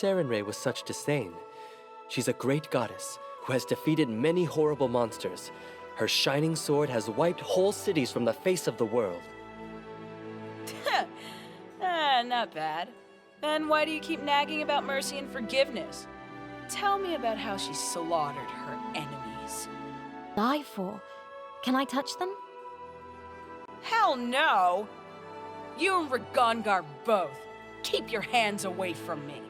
Sarenrae with such disdain? She's a great goddess who has defeated many horrible monsters. Her shining sword has wiped whole cities from the face of the world. Not bad. Then why do you keep nagging about mercy and forgiveness? Tell me about how she slaughtered her enemies. Die for? Can I touch them? Hell no! You and Ragongar both. Keep your hands away from me.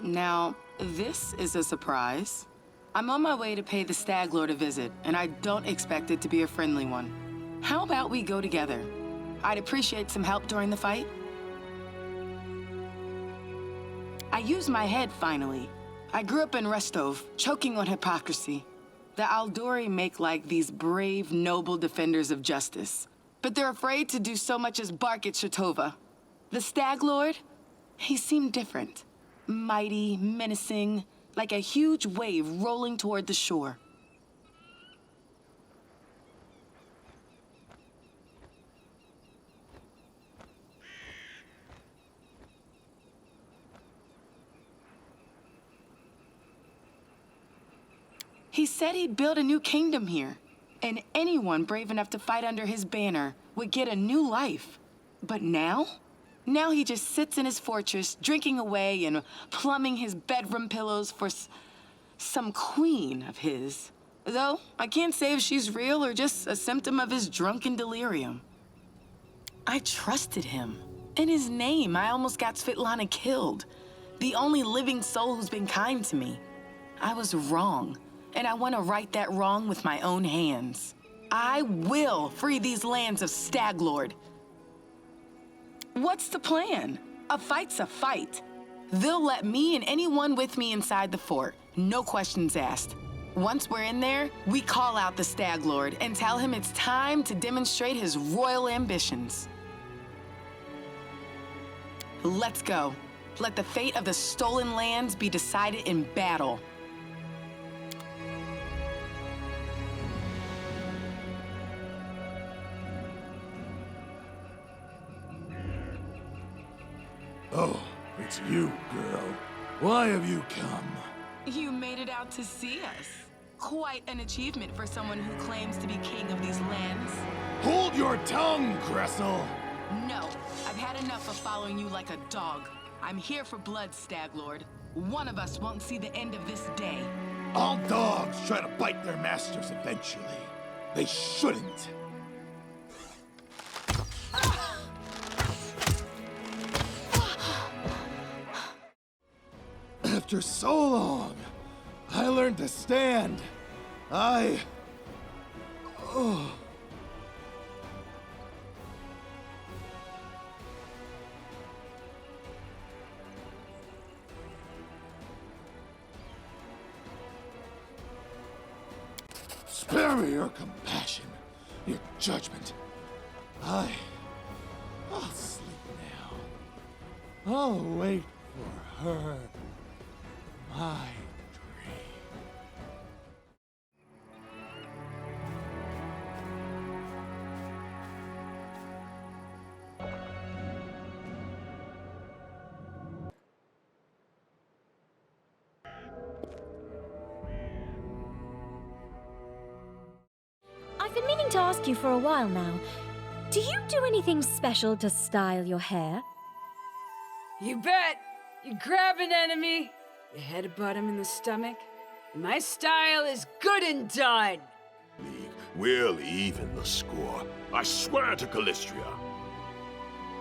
Now, this is a surprise. I'm on my way to pay the Stag Lord a visit, and I don't expect it to be a friendly one. How about we go together? I'd appreciate some help during the fight. I used my head, finally. I grew up in Restov, choking on hypocrisy. The Aldori make like these brave, noble defenders of justice. But they're afraid to do so much as bark at Shatova. The Stag Lord? He seemed different. Mighty, menacing, like a huge wave rolling toward the shore. He said he'd build a new kingdom here, and anyone brave enough to fight under his banner would get a new life. But now? Now he just sits in his fortress, drinking away and plumbing his bedroom pillows for some queen of his. Though, I can't say if she's real or just a symptom of his drunken delirium. I trusted him. In his name, I almost got Svetlana killed. The only living soul who's been kind to me. I was wrong, and I want to right that wrong with my own hands. I will free these lands of Staglord. What's the plan? A fight's a fight. They'll let me and anyone with me inside the fort. No questions asked. Once we're in there, we call out the Stag Lord and tell him it's time to demonstrate his royal ambitions. Let's go. Let the fate of the stolen lands be decided in battle. Oh, it's you, girl. Why have you come? You made it out to see us. Quite an achievement for someone who claims to be king of these lands. Hold your tongue, Gressel! No, I've had enough of following you like a dog. I'm here for blood, Staglord. One of us won't see the end of this day. All dogs try to bite their masters eventually. They shouldn't. After so long, I learned to stand. Oh. Spare me your compassion, your judgment. I'll sleep now. I'll wait for her. My dream. I've been meaning to ask you for a while now. Do you do anything special to style your hair? You bet! You grab an enemy, you headbutt him in the stomach, and my style is good and done! We'll even the score. I swear to Callistria.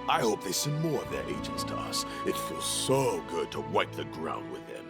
I hope they send more of their agents to us. It feels so good to wipe the ground with them.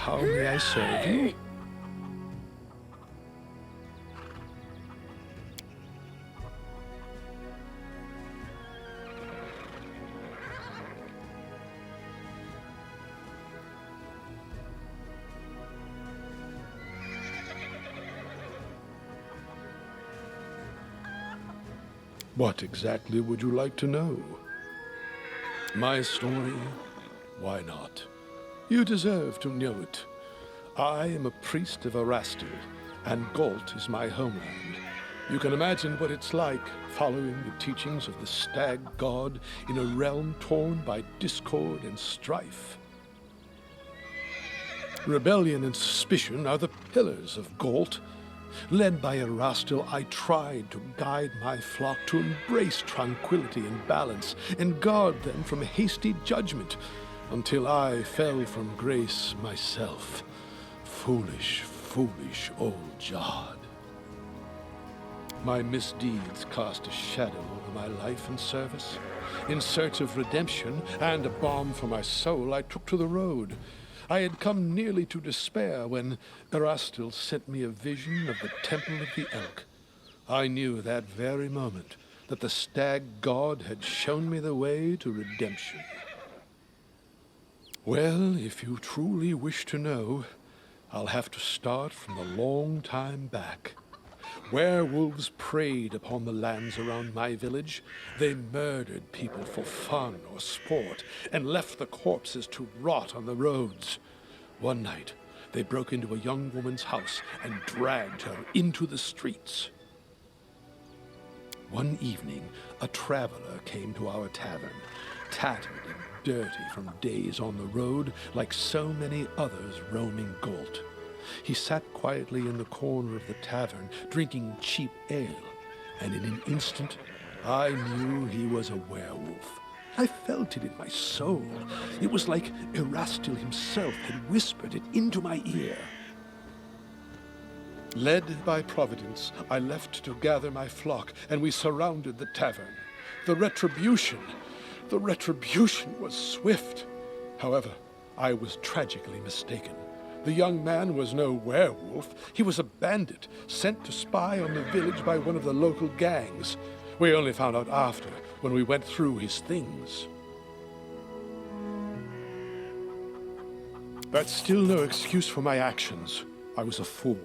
How may I serve you? What exactly would you like to know? My story? Why not? You deserve to know it. I am a priest of Erastil, and Galt is my homeland. You can imagine what it's like following the teachings of the stag god in a realm torn by discord and strife. Rebellion and suspicion are the pillars of Galt. Led by Erastil, I tried to guide my flock to embrace tranquility and balance and guard them from hasty judgment, until I fell from grace myself. Foolish, foolish old Jod. My misdeeds cast a shadow over my life and service. In search of redemption and a balm for my soul, I took to the road. I had come nearly to despair when Erastil sent me a vision of the Temple of the Elk. I knew that very moment that the stag god had shown me the way to redemption. Well, if you truly wish to know, I'll have to start from a long time back. Werewolves preyed upon the lands around my village. They murdered people for fun or sport and left the corpses to rot on the roads. One night, they broke into a young woman's house and dragged her into the streets. One evening, a traveler came to our tavern, tattered and dirty from days on the road, like so many others roaming Galt. He sat quietly in the corner of the tavern, drinking cheap ale, and in an instant, I knew he was a werewolf. I felt it in my soul. It was like Erastil himself had whispered it into my ear. Led by Providence, I left to gather my flock, and we surrounded the tavern. The retribution was swift. However, I was tragically mistaken. The young man was no werewolf. He was a bandit, sent to spy on the village by one of the local gangs. We only found out after, when we went through his things. That's still no excuse for my actions. I was a fool.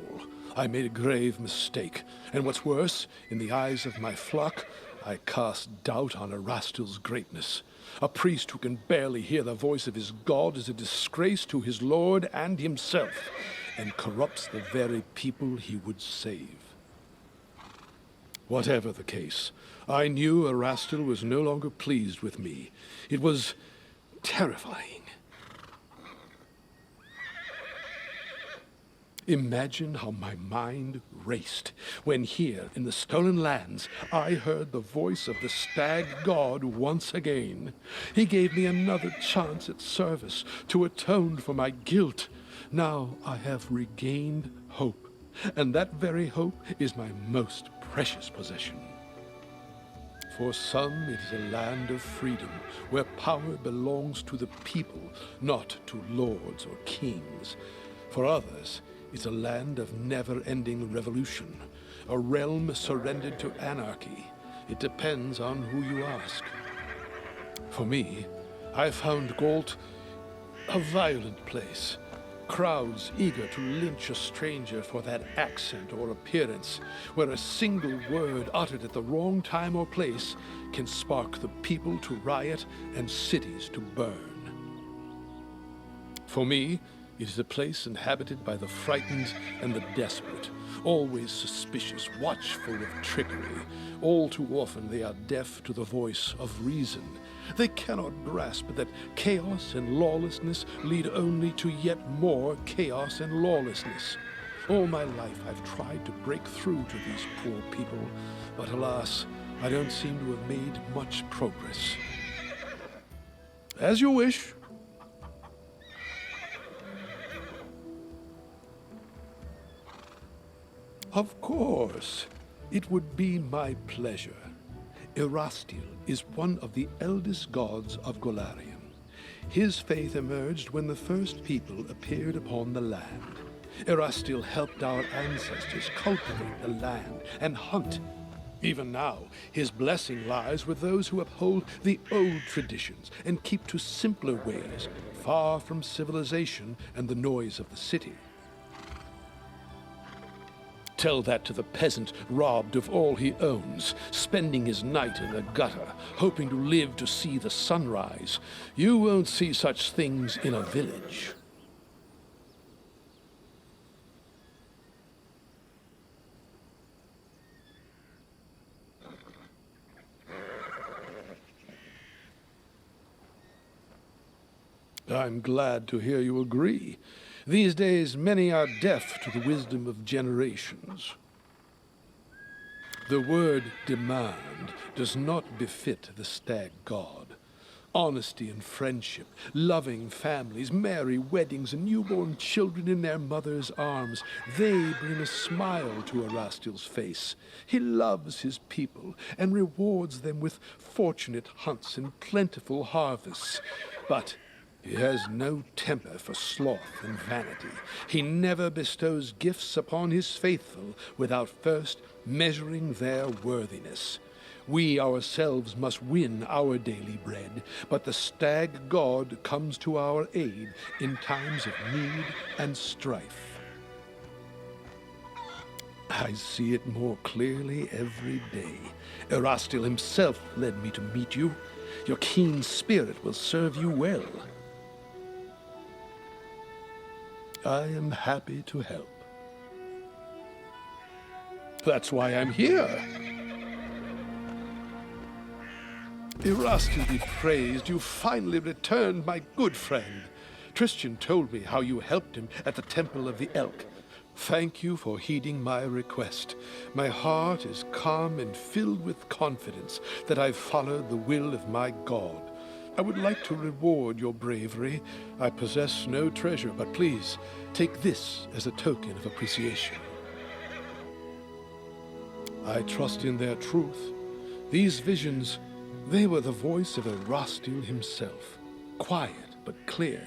I made a grave mistake. And what's worse, in the eyes of my flock, I cast doubt on Erastil's greatness. A priest who can barely hear the voice of his God is a disgrace to his Lord and himself, and corrupts the very people he would save. Whatever the case, I knew Erastil was no longer pleased with me. It was terrifying. Imagine how my mind raced when here in the Stolen Lands I heard the voice of the Stag God once again. He gave me another chance at service to atone for my guilt. Now I have regained hope, and that very hope is my most precious possession. For some it is a land of freedom, where power belongs to the people, not to lords or kings. For others, it's a land of never-ending revolution, a realm surrendered to anarchy. It depends on who you ask. For me, I found Galt a violent place. Crowds eager to lynch a stranger for that accent or appearance, where a single word uttered at the wrong time or place can spark the people to riot and cities to burn. For me, it is a place inhabited by the frightened and the desperate, always suspicious, watchful of trickery. All too often they are deaf to the voice of reason. They cannot grasp that chaos and lawlessness lead only to yet more chaos and lawlessness. All my life I've tried to break through to these poor people, but alas, I don't seem to have made much progress. As you wish. Of course, it would be my pleasure. Erastil is one of the eldest gods of Golarion. His faith emerged when the first people appeared upon the land. Erastil helped our ancestors cultivate the land and hunt. Even now, his blessing lies with those who uphold the old traditions and keep to simpler ways, far from civilization and the noise of the city. Tell that to the peasant robbed of all he owns, spending his night in the gutter, hoping to live to see the sunrise. You won't see such things in a village. I'm glad to hear you agree. These days, many are deaf to the wisdom of generations. The word demand does not befit the Stag God. Honesty and friendship, loving families, merry weddings, and newborn children in their mother's arms, they bring a smile to Erastil's face. He loves his people and rewards them with fortunate hunts and plentiful harvests. But he has no temper for sloth and vanity. He never bestows gifts upon his faithful without first measuring their worthiness. We ourselves must win our daily bread, but the Stag God comes to our aid in times of need and strife. I see it more clearly every day. Erastil himself led me to meet you. Your keen spirit will serve you well. I am happy to help. That's why I'm here. Erastil be praised, you finally returned, my good friend. Tristan told me how you helped him at the Temple of the Elk. Thank you for heeding my request. My heart is calm and filled with confidence that I've followed the will of my God. I would like to reward your bravery. I possess no treasure, but please, take this as a token of appreciation. I trust in their truth. These visions, they were the voice of Erastil himself, quiet but clear.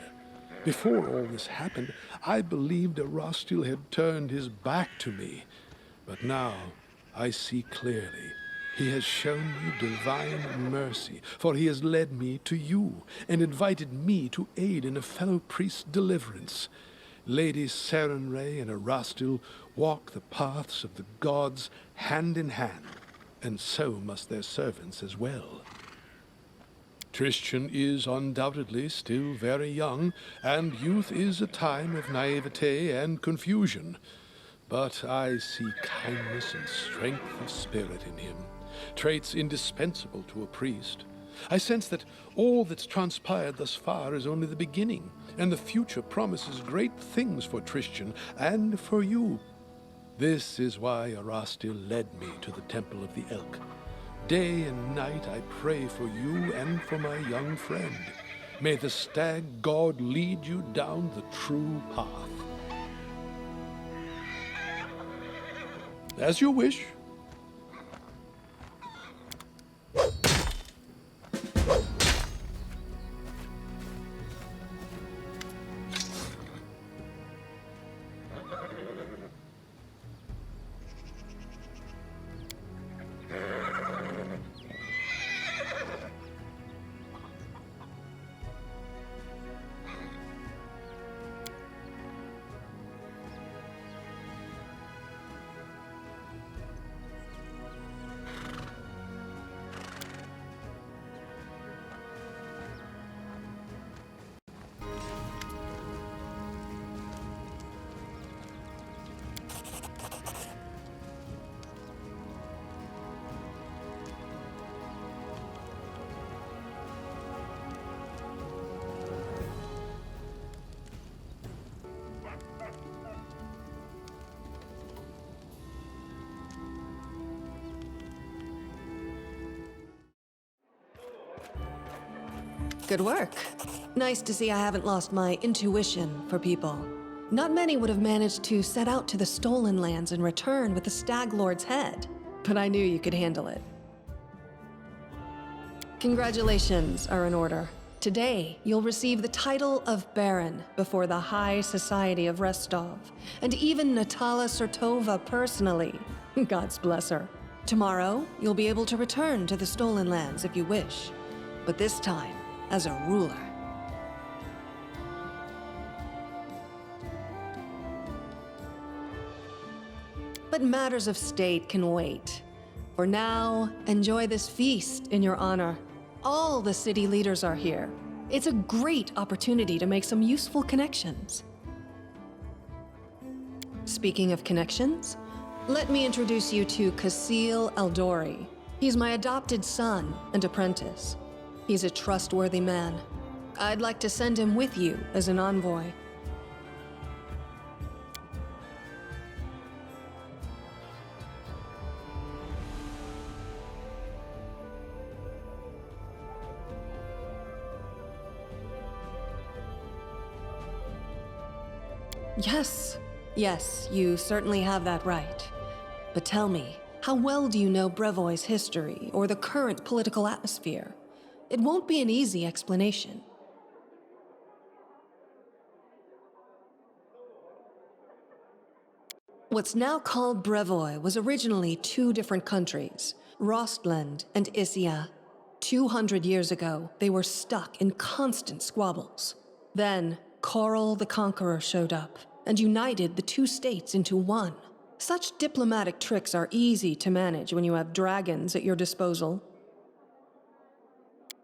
Before all this happened, I believed Erastil had turned his back to me. But now, I see clearly. He has shown me divine mercy, for he has led me to you and invited me to aid in a fellow priest's deliverance. Lady Sarenrae and Erastil walk the paths of the gods hand in hand, and so must their servants as well. Christian is undoubtedly still very young, and youth is a time of naivete and confusion. But I see kindness and strength of spirit in him, traits indispensable to a priest. I sense that all that's transpired thus far is only the beginning, and the future promises great things for Christian and for you. This is why Erastil led me to the Temple of the Elk. Day and night I pray for you and for my young friend. May the stag god lead you down the true path. As you wish. Good work. Nice to see I haven't lost my intuition for people. Not many would have managed to set out to the stolen lands and return with the Stag Lord's head, but I knew you could handle it. Congratulations are in order. Today, you'll receive the title of Baron before the High Society of Restov, and even Natala Sertova personally. God's bless her. Tomorrow, you'll be able to return to the stolen lands if you wish, but this time, as a ruler. But matters of state can wait. For now, enjoy this feast in your honor. All the city leaders are here. It's a great opportunity to make some useful connections. Speaking of connections, let me introduce you to Kasil Eldori. He's my adopted son and apprentice. He's a trustworthy man. I'd like to send him with you as an envoy. Yes, you certainly have that right. But tell me, how well do you know Brevoy's history or the current political atmosphere? It won't be an easy explanation. What's now called Brevoy was originally two different countries, Rostland and Issia. 200 years ago, they were stuck in constant squabbles. Then, Coral the Conqueror showed up and united the two states into one. Such diplomatic tricks are easy to manage when you have dragons at your disposal.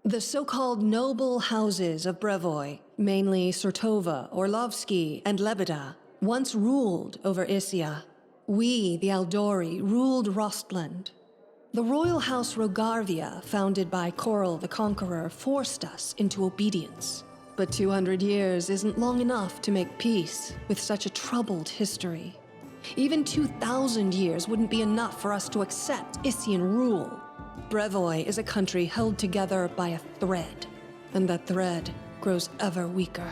The so-called noble houses of Brevoy, mainly Sertova, Orlovsky, and Lebeda, once ruled over Issia. We, the Aldori, ruled Rostland. The royal house Rogarvia, founded by Coral the Conqueror, forced us into obedience. But 200 years isn't long enough to make peace with such a troubled history. Even 2,000 years wouldn't be enough for us to accept Issian rule. Brevoy is a country held together by a thread, and that thread grows ever weaker.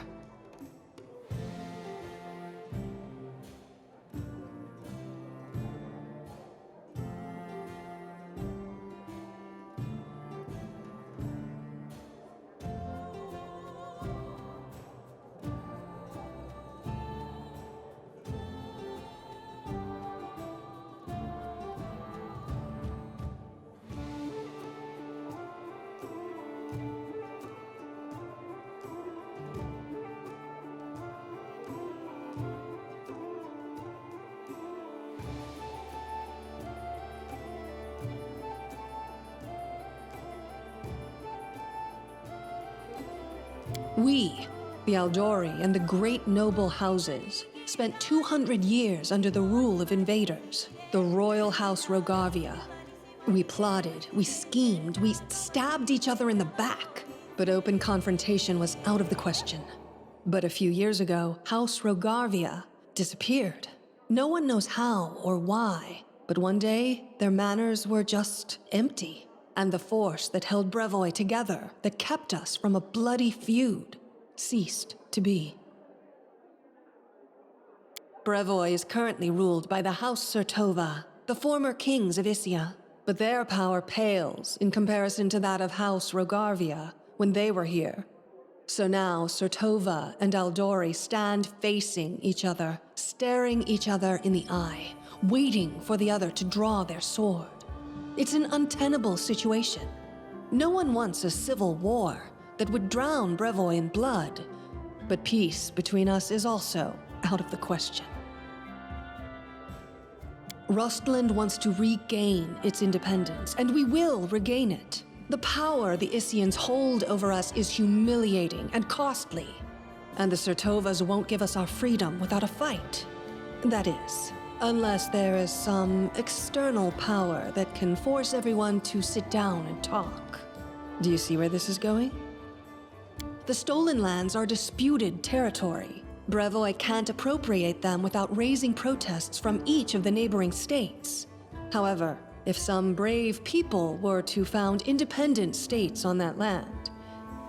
We, the Aldori and the great noble houses, spent 200 years under the rule of invaders, the royal house Rogavia. We plotted, we schemed, we stabbed each other in the back, but open confrontation was out of the question. But a few years ago, House Rogavia disappeared. No one knows how or why, but one day, their manors were just empty, and the force that held Brevoy together, that kept us from a bloody feud, ceased to be. Brevoy is currently ruled by the House Surtova, the former kings of Isia, but their power pales in comparison to that of House Rogavia when they were here. So now Surtova and Aldori stand facing each other, staring each other in the eye, waiting for the other to draw their sword. It's an untenable situation. No one wants a civil war that would drown Brevoy in blood, but peace between us is also out of the question. Rostland wants to regain its independence, and we will regain it. The power the Isians hold over us is humiliating and costly, and the Surtovas won't give us our freedom without a fight. That is, unless there is some external power that can force everyone to sit down and talk. Do you see where this is going? The stolen lands are disputed territory. Brevoy can't appropriate them without raising protests from each of the neighboring states. However, if some brave people were to found independent states on that land,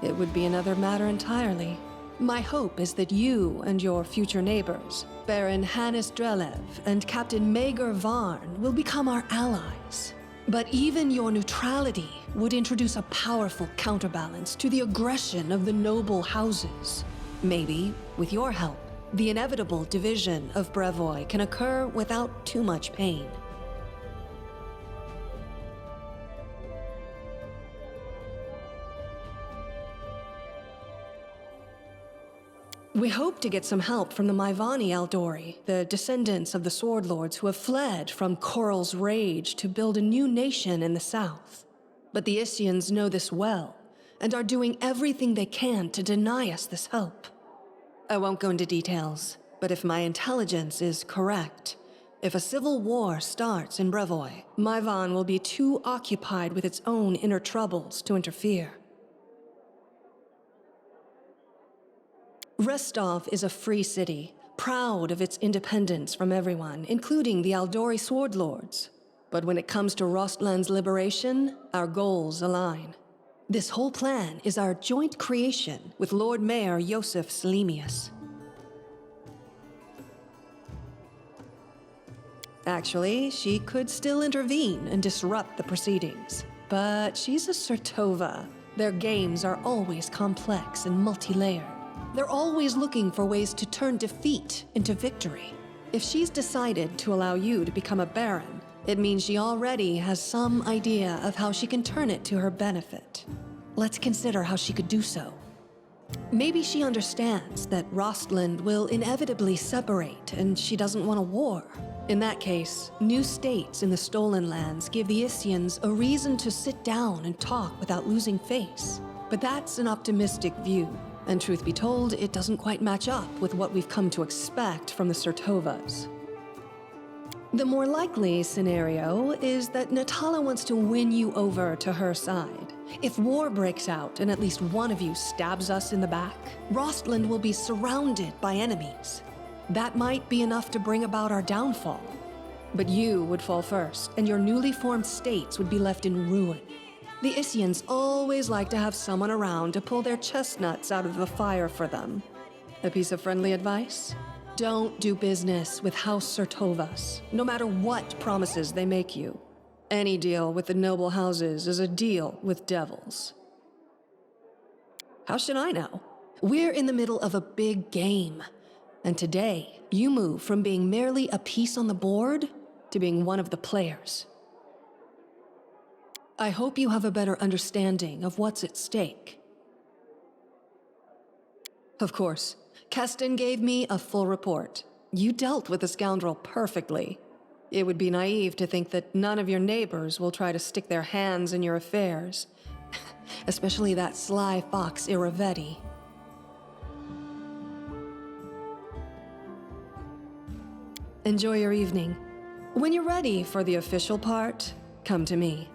it would be another matter entirely. My hope is that you and your future neighbors, Baron Hannes Drelev and Captain Mager Varn, will become our allies. But even your neutrality would introduce a powerful counterbalance to the aggression of the noble houses. Maybe, with your help, the inevitable division of Brevoy can occur without too much pain. We hope to get some help from the Maivani Aldori, the descendants of the Sword Lords who have fled from Koral's rage to build a new nation in the south. But the Isians know this well, and are doing everything they can to deny us this help. I won't go into details, but if my intelligence is correct, if a civil war starts in Brevoy, Maivan will be too occupied with its own inner troubles to interfere. Restov is a free city, proud of its independence from everyone, including the Aldori Sword Lords. But when it comes to Rostland's liberation, our goals align. This whole plan is our joint creation with Lord Mayor Yosef Selimius. Actually, she could still intervene and disrupt the proceedings. But she's a Surtova. Their games are always complex and multi-layered. They're always looking for ways to turn defeat into victory. If she's decided to allow you to become a baron, it means she already has some idea of how she can turn it to her benefit. Let's consider how she could do so. Maybe she understands that Rostland will inevitably separate and she doesn't want a war. In that case, new states in the stolen lands give the Isians a reason to sit down and talk without losing face. But that's an optimistic view. And truth be told, it doesn't quite match up with what we've come to expect from the Surtovas. The more likely scenario is that Natala wants to win you over to her side. If war breaks out and at least one of you stabs us in the back, Rostland will be surrounded by enemies. That might be enough to bring about our downfall. But you would fall first, and your newly formed states would be left in ruin. The Isians always like to have someone around to pull their chestnuts out of the fire for them. A piece of friendly advice? Don't do business with House Surtovas, no matter what promises they make you. Any deal with the noble houses is a deal with devils. How should I know? We're in the middle of a big game. And today, you move from being merely a piece on the board to being one of the players. I hope you have a better understanding of what's at stake. Of course, Keston gave me a full report. You dealt with the scoundrel perfectly. It would be naive to think that none of your neighbors will try to stick their hands in your affairs. Especially that sly fox Iravetti. Enjoy your evening. When you're ready for the official part, come to me.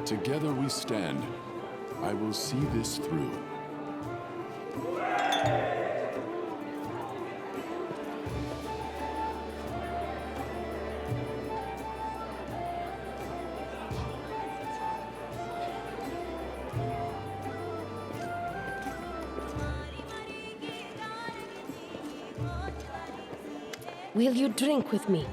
Together we stand. I will see this through. Will you drink with me?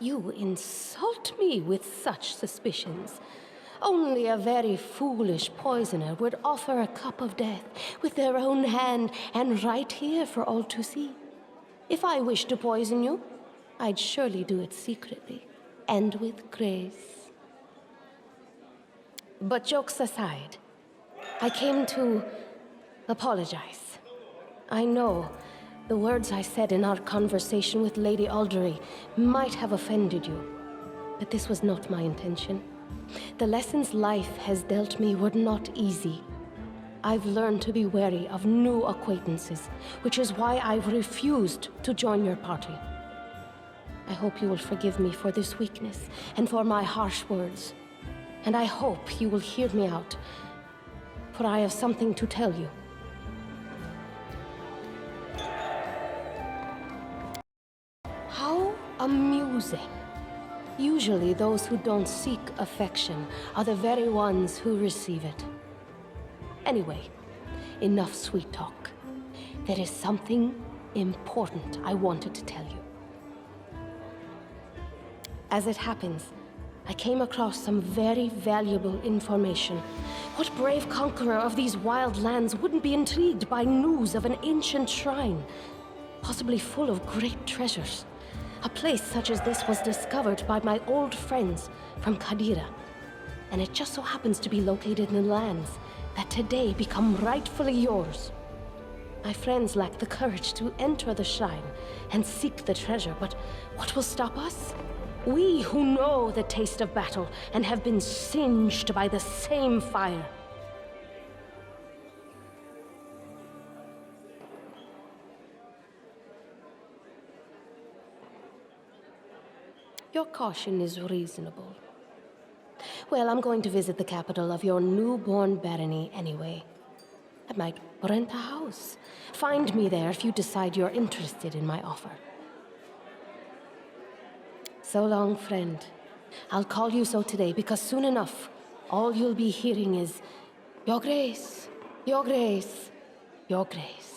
You insult me with such suspicions. Only a very foolish poisoner would offer a cup of death with their own hand and right here for all to see. If I wished to poison you, I'd surely do it secretly and with grace. But jokes aside, I came to apologize. I know the words I said in our conversation with Lady Aldery might have offended you, but this was not my intention. The lessons life has dealt me were not easy. I've learned to be wary of new acquaintances, which is why I've refused to join your party. I hope you will forgive me for this weakness and for my harsh words. And I hope you will hear me out, for I have something to tell you. How amusing. Usually those who don't seek affection are the very ones who receive it. Anyway, enough sweet talk. There is something important I wanted to tell you. As it happens, I came across some very valuable information. What brave conqueror of these wild lands wouldn't be intrigued by news of an ancient shrine, possibly full of great treasures? A place such as this was discovered by my old friends from Kadira, and it just so happens to be located in lands that today become rightfully yours. My friends lack the courage to enter the shrine and seek the treasure, but what will stop us? We who know the taste of battle and have been singed by the same fire. Your caution is reasonable. Well, I'm going to visit the capital of your newborn barony anyway. I might rent a house. Find me there if you decide you're interested in my offer. So long, friend. I'll call you so today because soon enough, all you'll be hearing is, Your Grace, Your Grace, Your Grace.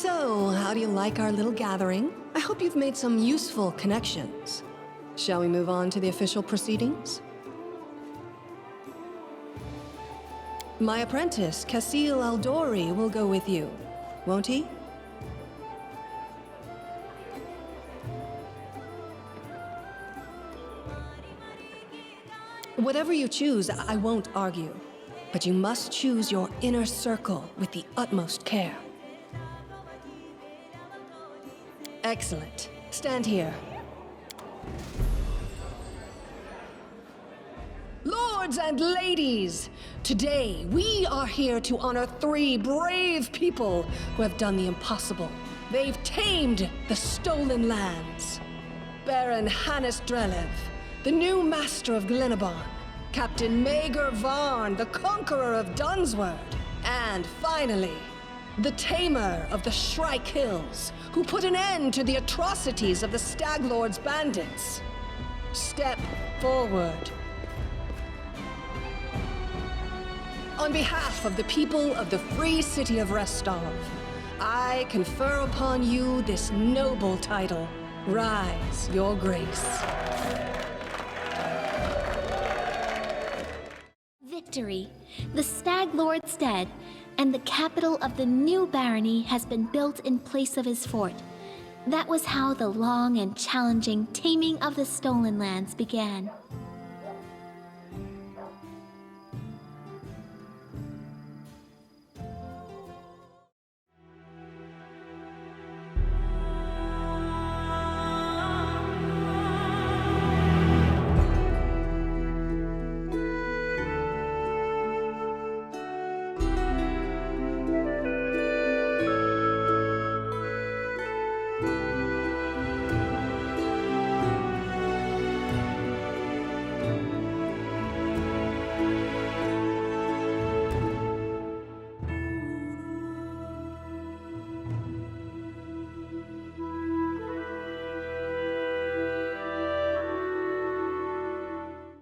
So, how do you like our little gathering? I hope you've made some useful connections. Shall we move on to the official proceedings? My apprentice, Casil Aldori, will go with you, won't he? Whatever you choose, I won't argue. But you must choose your inner circle with the utmost care. Excellent. Stand here. Lords and ladies, today we are here to honor 3 brave people who have done the impossible. They've tamed the stolen lands. Baron Hannes Drelev, the new master of Glenabon, Captain Maegor Varn, the conqueror of Dunsword, and finally, the tamer of the Shrike Hills, who put an end to the atrocities of the Stag Lord's bandits. Step forward. On behalf of the people of the free city of Restov, I confer upon you this noble title. Rise, your grace. Victory! The Stag Lord's dead, and the capital of the new barony has been built in place of his fort. That was how the long and challenging taming of the stolen lands began.